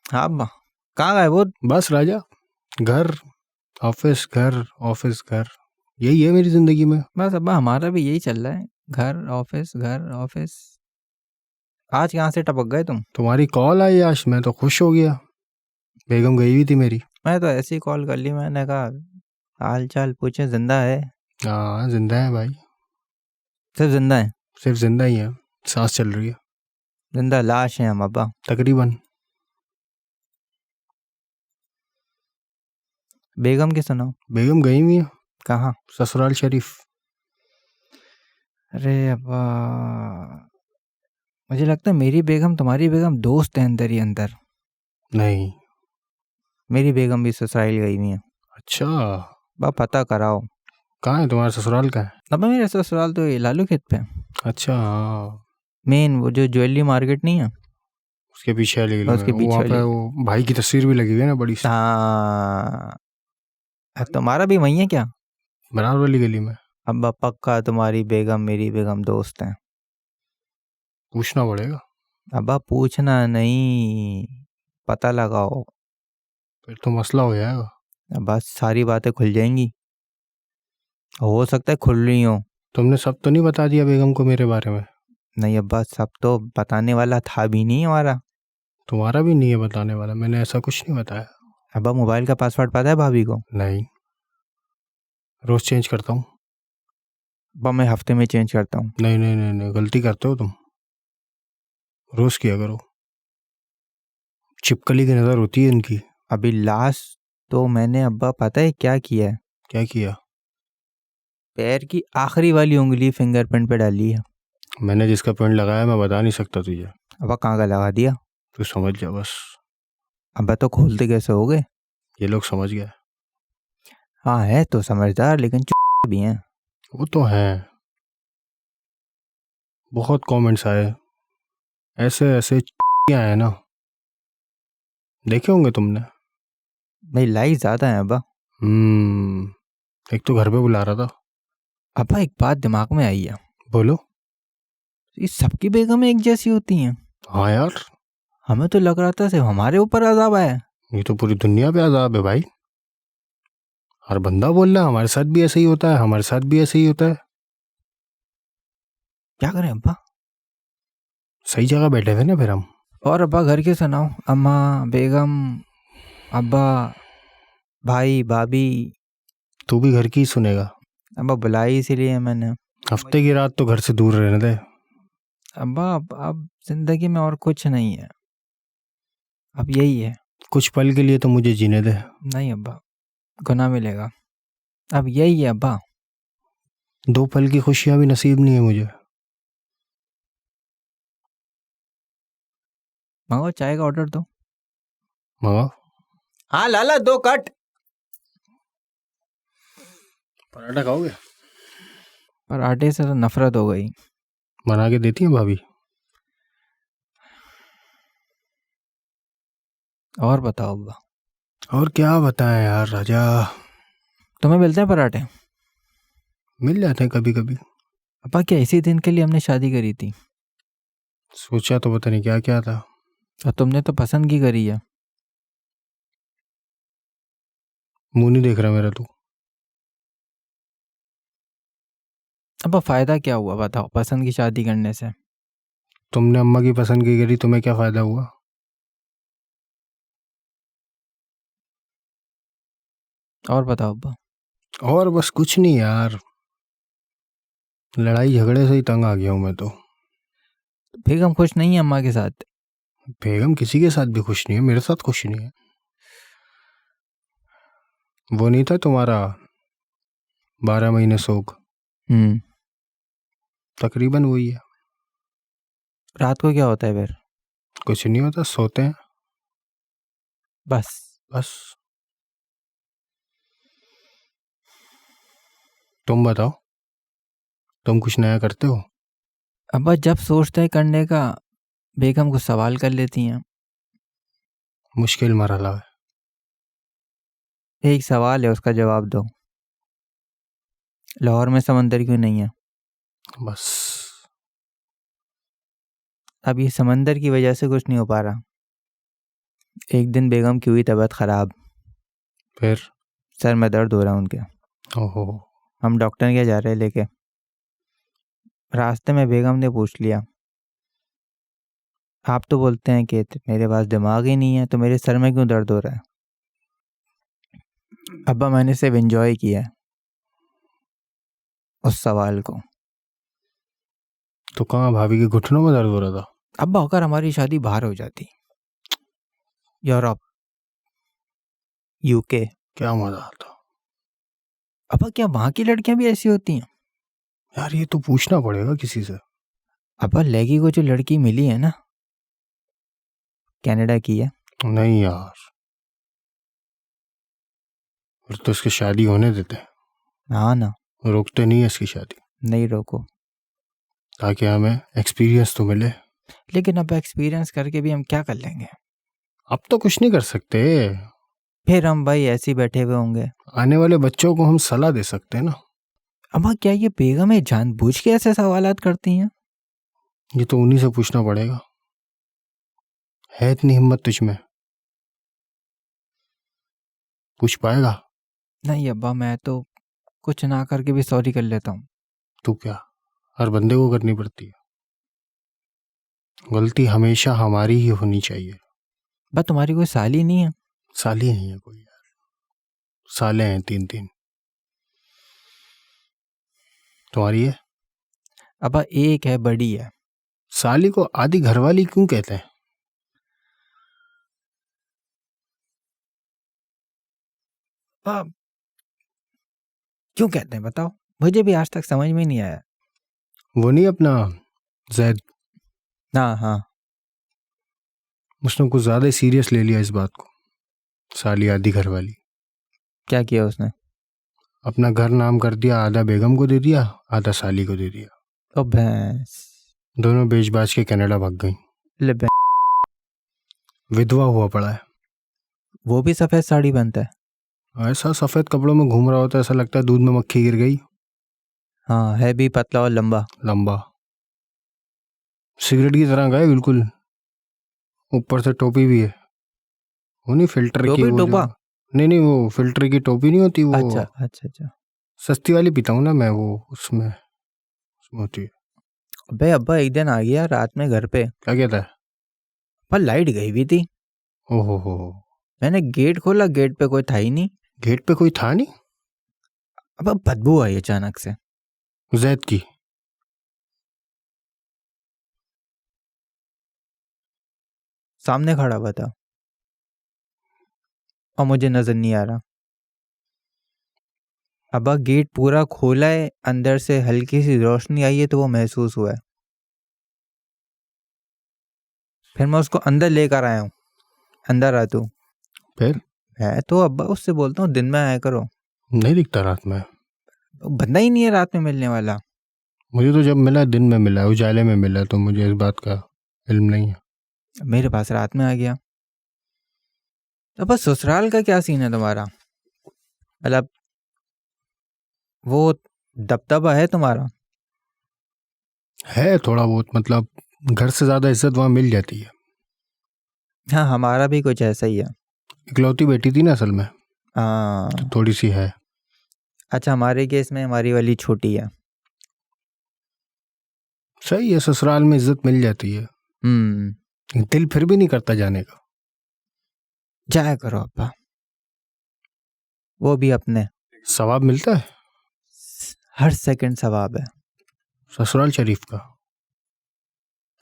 हाँ अब्बा, कहाँ गए वो? बस राजा, घर ऑफिस घर ऑफिस घर, यही है मेरी जिंदगी में। बस अब्बा, हमारा भी यही चल रहा है, घर ऑफिस। आज कहाँ से टपक गए तुम? तुम्हारी कॉल आई आज, मैं तो खुश हो गया। बेगम गई हुई थी मेरी। मैं तो ऐसे ही कॉल कर ली, मैंने कहा हाल चाल पूछे, जिंदा है? हाँ जिंदा है भाई, सिर्फ जिंदा है? सिर्फ जिंदा ही है, सांस चल रही है जिंदा लाश है हम अब्बा। तकरीबन। बेगम की सुनाओ। बेगम गई हुई है कहाँ? ससुराल शरीफ। अरे अब्बा, मुझे लगता है मेरी बेगम तुम्हारी बेगम दोस्त है अंदर ही अंदर। नहीं। मेरी बेगम भी ससुराल गई हुई है। अच्छा, बा पता कराओ। कहाँ है तुम्हारा ससुराल? का है? अब्बा मेरा ससुराल तो ये लालू खेत पे है। अच्छा हाँ, मेन वो जो ज्वेलरी मार्केट नहीं है, उसके पीछे वाली गली में, उसके पीछे वहाँ पे वाली। वो भाई की तस्वीर भी लगी हुई है ना बड़ी सी, हाँ, अब तुम्हारा भी वही है क्या? बराबर वाली गली में। अब्बा पक्का तुम्हारी बेगम मेरी बेगम दोस्त हैं। पूछना पड़ेगा, अब्बा पूछना नहीं, पता लगाओ। फिर तो मसला हो जाएगा। अब्बा सारी बातें खुल जाएंगी, हो सकता है खुल रही हो। तुमने सब तो नहीं बता दिया बेगम को मेरे बारे में? नहीं अब्बा, सब तो बताने वाला था भी नहीं हमारा। तुम्हारा भी नहीं है बताने वाला, मैंने ऐसा कुछ नहीं बताया। अब्बा मोबाइल का पासवर्ड पता है भाभी को? नहीं, रोज चेंज करता हूँ। अब्बा मैं हफ्ते में चेंज करता हूँ। नहीं नहीं नहीं नहीं, गलती करते हो तुम, रोज किया करो, छिपकली की नजर होती है इनकी। अभी लास्ट तो मैंने अब्बा पता है क्या किया है? क्या किया? पैर की आखिरी वाली उंगली फिंगरप्रिंट पे डाली है। मैंने जिसका पॉइंट लगाया मैं बता नहीं सकता तुझे, अब्बा कहाँ का लगा दिया? तू समझ जा बस। अब्बा तो खोलते कैसे हो गए? ये लोग समझ गए। हाँ है तो समझदार, लेकिन भी हैं। वो तो है, बहुत कमेंट्स आए ऐसे ऐसे आए ना, देखे होंगे तुमने। भाई लाइक ज्यादा है अब्बा। एक तो घर पे बुला रहा था। अब्बा एक बात दिमाग में आई है, बोलो। ये सबकी बेगमें एक जैसी होती हैं? हाँ यार, हमें तो लग रहा था सिर्फ हमारे ऊपर अजाब आया है। ये तो पूरी दुनिया पे अजाब है भाई। हर बंदा बोल रहा है हमारे साथ भी ऐसे ही होता है, हमारे साथ भी ऐसे ही होता है। क्या करें अब्बा? सही जगह बैठे थे ना फिर हम। और अब्बा घर के सुनाओ, अम्मा, बेगम, अब्बा, भाई, भाभी। तू भी घर की ही सुनेगा। अब्बा बुलाई इसीलिए मैंने। हफ्ते की रात तो घर से दूर रहने दे। अब्बा अब जिंदगी में और कुछ नहीं है, अब यही है। कुछ पल के लिए तो मुझे जीने दे। नहीं अब्बा, गुनाह मिलेगा। अब यही है अब्बा। 2 पल की खुशियां भी नसीब नहीं है मुझे। मंगाओ चाय का ऑर्डर दो। मंगाओ। हाँ लाला, 2 कट। पराठा खाओगे? पराठे से तो नफरत हो गई। बना के देती है भाभी? और बताओ अब्बा। और क्या बताएं यार राजा, तुम्हें मिलते हैं पराठे? मिल जाते हैं कभी कभी। अब्बा क्या इसी दिन के लिए हमने शादी करी थी? सोचा तो पता नहीं क्या क्या था। और तुमने तो पसंद की करी है। मुंह नहीं देख रहा मेरा तू। अब्बा फायदा क्या हुआ बताओ पसंद की शादी करने से? तुमने अम्मा की पसंद की करी, तुम्हें क्या फायदा हुआ? और बताओ अब्बा। और बस कुछ नहीं यार, लड़ाई झगड़े से ही तंग आ गया हूँ मैं तो। बेगम खुश नहीं है अम्मा के साथ? बेगम किसी के साथ भी खुश नहीं है, मेरे साथ खुश नहीं है। वो नहीं था तुम्हारा 12 महीने शोक, तकरीबन वही है। रात को क्या होता है फिर? कुछ नहीं होता, सोते हैं बस? बस। तुम बताओ, तुम कुछ नया करते हो? अब्बा जब सोचते हैं करने का, बेगम कुछ सवाल कर लेती हैं। मुश्किल मरहला है। एक सवाल है, उसका जवाब दो। लाहौर में समंदर क्यों नहीं है? बस। अब ये समंदर की वजह से कुछ नहीं हो पा रहा। एक दिन बेगम की हुई तबीयत ख़राब, फिर? सर में दर्द हो रहा है उनके। ओहो। हम डॉक्टर के जा रहे लेके, रास्ते में बेगम ने पूछ लिया, आप तो बोलते हैं कि मेरे पास दिमाग ही नहीं है, तो मेरे सर में क्यों दर्द हो रहा है? अब्बा मैंने सिर्फ एंजॉय किया है उस सवाल को। तो कहाँ भाभी के घुटनों में दर्द हो रहा था? अब्बा अगर हमारी शादी बाहर हो जाती, यूरोप, यूके, क्या मजा आता। अब्बा क्या वहाँ की लड़कियां भी ऐसी होती हैं? यार ये तो पूछना पड़ेगा किसी से। अब्बा लेगी को जो लड़की मिली है ना, कनाडा की है। नहीं यार, फिर तो इसकी शादी होने देते हैं। हाँ ना, रोकते नहीं है इसकी शादी, नहीं रोको। ताकि हमें एक्सपीरियंस तो मिले। लेकिन अब एक्सपीरियंस करके भी हम क्या कर लेंगे? अब तो कुछ नहीं कर सकते। फिर हम भाई ऐसे ही बैठे हुए होंगे। आने वाले बच्चों को हम सलाह दे सकते हैं ना। अम्मा क्या ये बेगमें जानबूझ के ऐसे सवालात करती हैं? ये तो उन्हीं से पूछना पड़ेगा। है इतनी हिम्मत तुझ में? पूछ पाएगा? नहीं अब्बा, मैं तो कुछ ना करके भी सॉरी कर लेता हूँ। तू क्या, हर बंदे को करनी पड़ती है? गलती हमेशा हमारी ही होनी चाहिए। बस तुम्हारी कोई साली नहीं है? साली नहीं है कोई यार, साले हैं 3-3। तुम्हारी है? अब्बा एक है, बड़ी है। साली को आधी घरवाली क्यों कहते हैं? अब्बा क्यों कहते हैं बताओ, मुझे भी आज तक समझ में नहीं आया। वो नहीं अपना जैद, हाँ हाँ, उसने कुछ ज्यादा सीरियस ले लिया इस बात को। साली आधी घरवाली। क्या किया उसने? अपना घर नाम कर दिया, आधा बेगम को दे दिया, आधा साली को दे दिया। ओ भैंस, दोनों बेच बाच के कनाडा भाग गई। ले विधवा हुआ पड़ा है। वो भी सफेद साड़ी पहनता है? ऐसा सफेद कपड़ों में घूम रहा होता है, ऐसा लगता है दूध में मक्खी गिर गई। हाँ, है भी पतला और लंबा। लंबा, सिगरेट की तरह गए बिल्कुल। ऊपर से टोपी भी है, वो नहीं फिल्टर की, टोपी वो टोपा? जो, नहीं वो फिल्टर की टोपी नहीं होती वो। अच्छा अच्छा अच्छा। सस्ती वाली पीता हूँ ना मैं, वो उसमें होती है। अबे अब्बा एक दिन आ गया रात में घर पे, क्या कहता है? पर लाइट गई हुई थी। ओहो। मैंने गेट खोला, गेट पे कोई था ही नहीं। गेट पे कोई था नहीं? अब बदबू आई अचानक से। जैद की? सामने खड़ा हुआ था और मुझे नजर नहीं आ रहा। अब गेट पूरा खोला है, अंदर से हल्की सी रोशनी आई है तो वो महसूस हुआ है। फिर मैं उसको अंदर लेकर आया हूँ, अंदर आ तू। फिर? है तो अब्बा उससे बोलता हूँ दिन में आया करो। नहीं दिखता रात में। बंदा ही नहीं है रात में मिलने वाला। मुझे तो जब मिला दिन में मिला, उजाले में मिला, तो मुझे इस बात का इल्म नहीं है। मेरे पास रात में आ गया। तो बस ससुराल का क्या सीन है तुम्हारा? मतलब वो दबदबा है तुम्हारा? है थोड़ा बहुत, मतलब घर से ज्यादा इज्जत वहां मिल जाती है। हाँ, हमारा भी कुछ ऐसा ही है। इकलौती बेटी थी ना असल में, तो हाँ थोड़ी सी है। अच्छा, हमारे केस में हमारी वाली छोटी है। सही है, ससुराल में इज्जत मिल जाती है। दिल फिर भी नहीं करता जाने का। जाया करो अब्बा, वो भी अपने। सवाब मिलता है हर सेकंड सवाब है, ससुराल शरीफ का।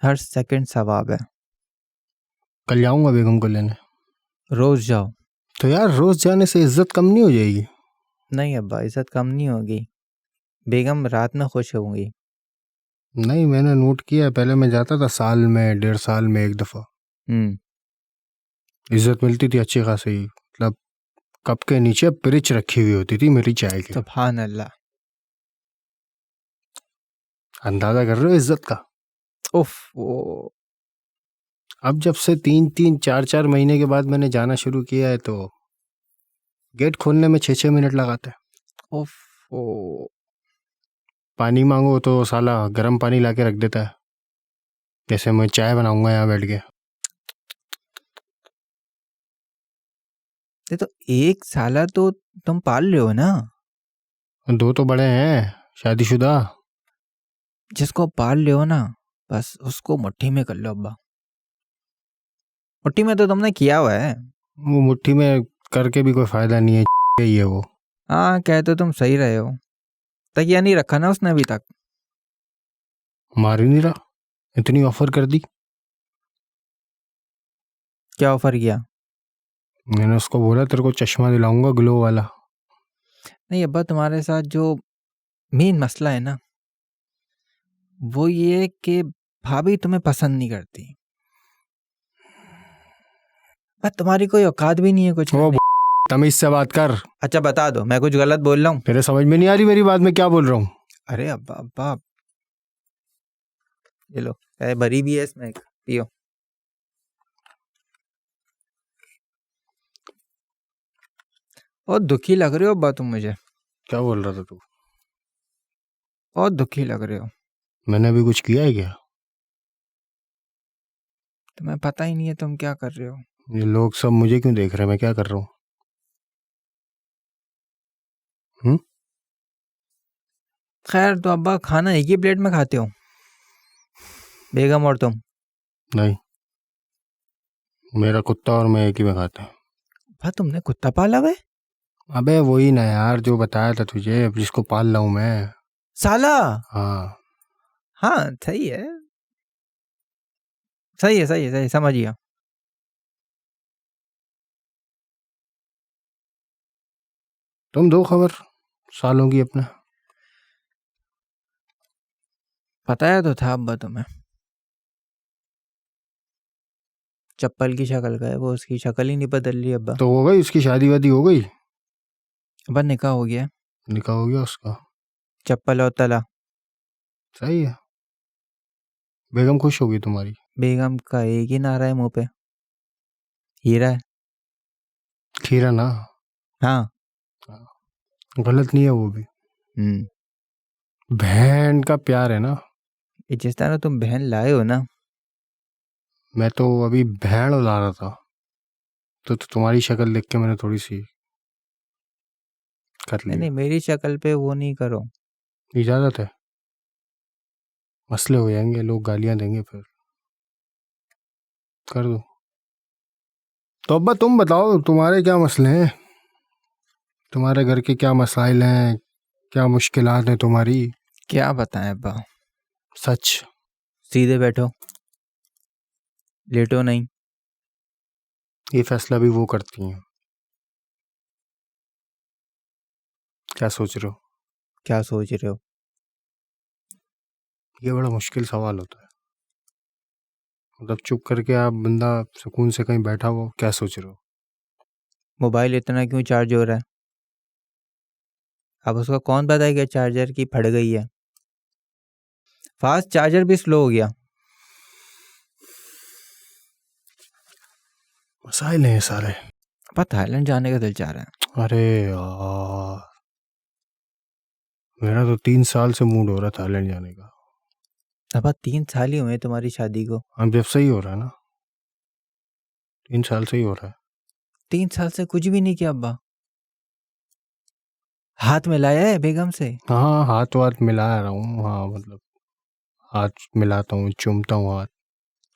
हर सेकंड सवाब है। कल जाऊंगा बेगम को लेने। रोज जाओ। तो यार रोज जाने से इज्जत कम नहीं हो जाएगी? नहीं अब्बा, इज्जत कम नहीं होगी, बेगम रात में खुश होंगी। नहीं, मैंने नोट किया है, पहले मैं जाता था साल में 1.5 साल में एक दफा, इज्जत मिलती थी अच्छी खासी। मतलब कप के नीचे पिरिच रखी हुई होती थी मेरी चाय की। सुभान अल्लाह। अंदाजा कर रहे हो इज्जत का? उफ वो। अब जब से 3-3 4-4 महीने के बाद मैंने जाना शुरू किया है, तो गेट खोलने में 6-6 मिनट लगाते हैं। उफ वो। पानी मांगो तो साला गर्म पानी ला के रख देता है, जैसे मैं चाय बनाऊंगा यहाँ बैठ के। ये तो एक साला तो तुम पाल रहे हो ना, 2 तो बड़े हैं शादीशुदा। जिसको पाल रहे हो ना बस उसको मुट्ठी में कर लो अब्बा। मुट्ठी में तो तुमने किया हुआ है। वो मुट्ठी में करके भी कोई फायदा नहीं है, ये वो। हाँ कह तो तुम सही रहे हो, तकिया नहीं रखा ना उसने अभी तक। मार ही नहीं रहा, इतनी ऑफर कर दी। क्या ऑफर किया? मैंने उसको बोला तेरे को चश्मा दिलाऊंगा ग्लो वाला। नहीं अब्बा, तुम्हारे साथ जो मेन मसला है ना वो ये कि भाभी तुम्हें पसंद नहीं करती, पर तुम्हारी कोई औकात भी नहीं है कुछ वो करने। तमीज से बात कर। अच्छा बता दो, मैं कुछ गलत बोल रहा हूँ? तेरे समझ में नहीं आ रही मेरी बात, मैं क्या बोल रहा हूँ? अरे अब्बा अब्बा, ये लो भरी भी है इसमें, पियो। बहुत दुखी लग रहे हो अब्बा तुम मुझे, क्या बोल रहा था तू? बहुत दुखी लग रहे हो। मैंने अभी कुछ किया है क्या? तुम्हें पता ही नहीं है तुम क्या कर रहे हो। ये लोग सब मुझे क्यों देख रहे हैं, मैं क्या कर रहा हूँ? खैर तो अब्बा खाना एक ही प्लेट में खाते हो, बेगम और तुम? नहीं, मेरा कुत्ता और मैं एक ही में खाते हैं। अब्बा तुमने कुत्ता पाला हुआ है? अबे वही ना यार जो बताया था तुझे, जिसको पाल रहा हूँ मैं। साला। हाँ। हाँ सही है, सही है, सही है, सही है, समझ गया। तुम दो खबर सालों की अपने। बताया तो था अब्बा तुम्हें, चप्पल की शक्ल का है वो, उसकी शक्ल ही नहीं बदल रही अब्बा। तो हो गई उसकी शादी वादी हो गई? अब्बा निकाह हो गया, निकाह हो गया उसका? चप्पल और तला। सही है, बेगम खुश होगी तुम्हारी। बेगम का एक ही नारा है मुंह पे, हीरा है। खीरा ना? हाँ। गलत नहीं है वो भी। बहन का प्यार है ना। ये जिस तरह तुम बहन लाए हो ना, मैं तो अभी बहन ला रहा था तो तुम्हारी शक्ल देख के मैंने थोड़ी सी कर नहीं लिया। नहीं मेरी शक्ल पे वो नहीं करो। इजाजत है, मसले हो जाएंगे, लोग गालियां देंगे फिर। कर दो तो। अब्बा तुम बताओ तुम्हारे क्या मसले हैं, तुम्हारे घर के क्या मसाइल हैं, क्या मुश्किलात हैं तुम्हारी? क्या बताएं अब्बा, सच। सीधे बैठो, लेटो नहीं। ये फैसला भी वो करती हैं। क्या सोच रहे हो? क्या सोच रहे हो? ये बड़ा मुश्किल सवाल होता है, मतलब चुप करके आप बंदा सुकून से कहीं बैठा हो, क्या सोच रहे हो? मोबाइल इतना क्यों चार्ज हो रहा है? अब उसका कौन बताएगा चार्जर की फट गई है? फास्ट चार्जर भी स्लो हो गया। मसाइल हैं ये सारे। अब थाईलैंड जाने का दिल चाह रहा है। अरे यार, मेरा तो 3 साल से मूड हो रहा था थाईलैंड जाने का। अब 3 साल ही हुए तुम्हारी शादी को। अब जब सही हो रहा है ना, 3 साल से ही हो रहा है। 3 साल से कुछ भी नहीं किया अब्बा? हाथ मिलाया है बेगम से? हाँ, हाथ वाथ मिला रहा हूँ। हाँ मतलब हाथ मिलाता हूँ, चूमता हूँ हाथ।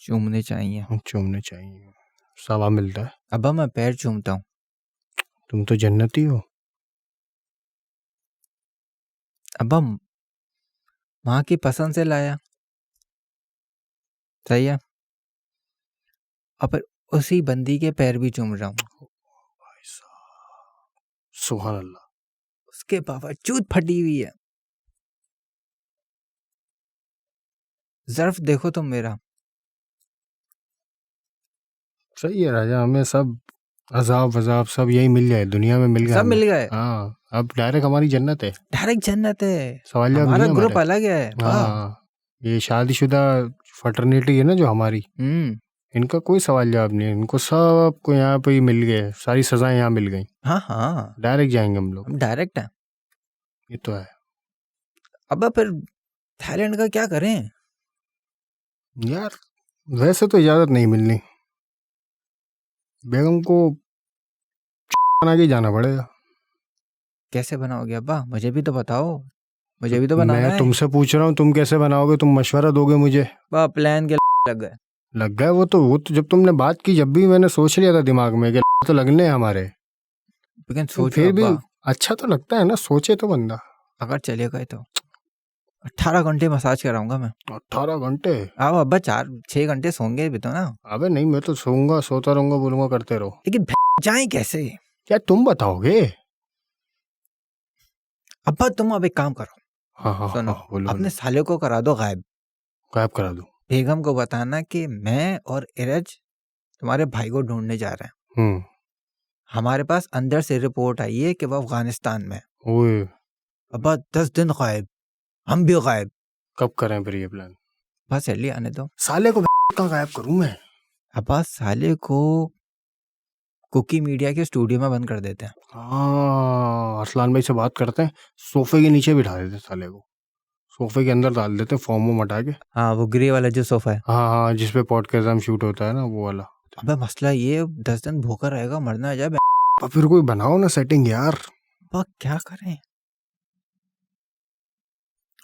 चूमने चाहिए चूमने चाहिए, सवा मिलता है। अब्बा, मैं पैर चूमता हूँ। तुम तो जन्नती हो। अब्बा माँ की पसंद से लाया, सही है। अब उसी बंदी के पैर भी चूम रहा हूँ, भाई साहब, सुभान अल्लाह। उसके बावजूद फटी हुई है। ज़र्फ देखो तुम मेरा। सही है राजा, हमें सब अजाब वजाब सब यही मिल जाए, दुनिया में मिल गया सब हमें। मिल गए, हाँ, अब डायरेक्ट हमारी जन्नत है। डायरेक्ट जन्नत है। सवाल जवाब हमारा नहीं है ग्रुप हमारे। अलग है। हाँ, ये शादीशुदा फटर्निटी है ना जो हमारी, इनका कोई सवाल जवाब नहीं है। इनको सबको यहाँ पे ही मिल गए, सारी सजाएं यहाँ मिल गई। हाँ हाँ, डायरेक्ट जाएंगे हम लोग। हम डायरेक्ट है। ये तो है। अब फिर थाईलैंड का क्या करें? यार वैसे तो इजाजत नहीं मिलनी, बेगम को बना के जाना पड़ेगा। कैसे बनाओगे अब्बा? मुझे भी तो बताओ, मुझे भी तो बनाना मैं है। तुमसे पूछ रहा हूँ तुम कैसे बनाओगे, तुम मशवरा दोगे मुझे। बा प्लान के लग गए। लग गए वो तो जब तुमने बात की, जब भी मैंने सोच लिया था दिमाग में कि तो लगने हैं हमारे, लेकिन तो सोचो फिर भी अब्बा, अच्छा तो लगता है ना, सोचे तो बंदा। अगर चले गए तो 18 घंटे मसाज कराऊंगा मैं। 18 घंटे? आओ अब्बा, 4-6 घंटे सोंगे भी तो ना। अबे नहीं, मैं तो सोऊंगा, सोता रहूंगा, बोलूंगा करते रहो। लेकिन जाए कैसे? क्या तुम बताओगे? अब्बा तुम अब एक काम करो, हाँ हाँ सुनो, हाँ, बोलो अपने बोलो। साले को करा दो गायब। गायब करा दूं? बेगम को बताना कि मैं और इरज तुम्हारे भाई को ढूंढने जा रहे हैं। हमारे पास अंदर से रिपोर्ट आई है कि वो अफगानिस्तान में। ओए अब्बा 10 दिन गायब, हम भी गायब। कब करें फिर ये प्लान? बस चलिए आने दो। साले को कहाँ गायब करूं मैं? अब्बा साले को कुकी मीडिया के स्टूडियो में बंद कर देते हैं। हाँ, अरसलान भाई से बात करते हैं, सोफे के नीचे बिठा देते साले को, सोफे के अंदर डाल देते फॉर्म में हटा के। हाँ, वो ग्रे वाला जो सोफा है। हाँ हाँ, जिसपे पॉडकास्ट हम शूट होता है ना, वो वाला। अबे मसला ये 10 दिन भूखा रहेगा, मरना जाए। अब फिर कोई बनाओ ना सेटिंग यार। अब्बा क्या करें?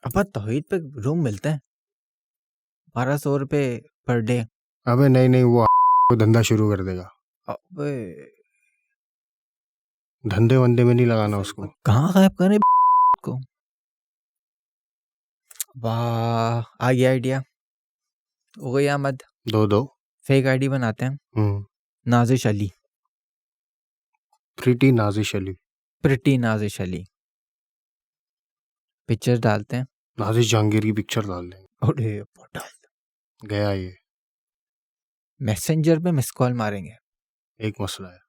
अब्बा तौहीद पे रूम मिलते हैं 1200 रुपये पर डे। अबे नहीं नहीं, वो धंधा शुरू कर देगा। अबे धंधे वंदे में नहीं लगाना उसको। कहाँ गायब करें को? वाह, आ गया आइडिया। हो गई आमद। दो फेक आईडी बनाते हैं, Nazish Ali, pretty Nazish Ali. Pretty Nazish Ali. Picture डालते हैं। नाजिश जहांगीर की पिक्चर डाल देंगे। अरे डाल। गया ये। मैसेंजर पे मिस कॉल मारेंगे। एक मसला है।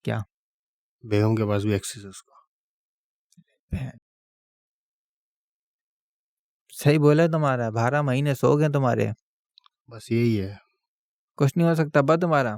क्या? बेगम के पास भी एक्सेस है उसका। सही बोला तुम्हारा, 12 महीने सो गए तुम्हारे। बस यही है। कुछ नहीं हो सकता बा तुम्हारा।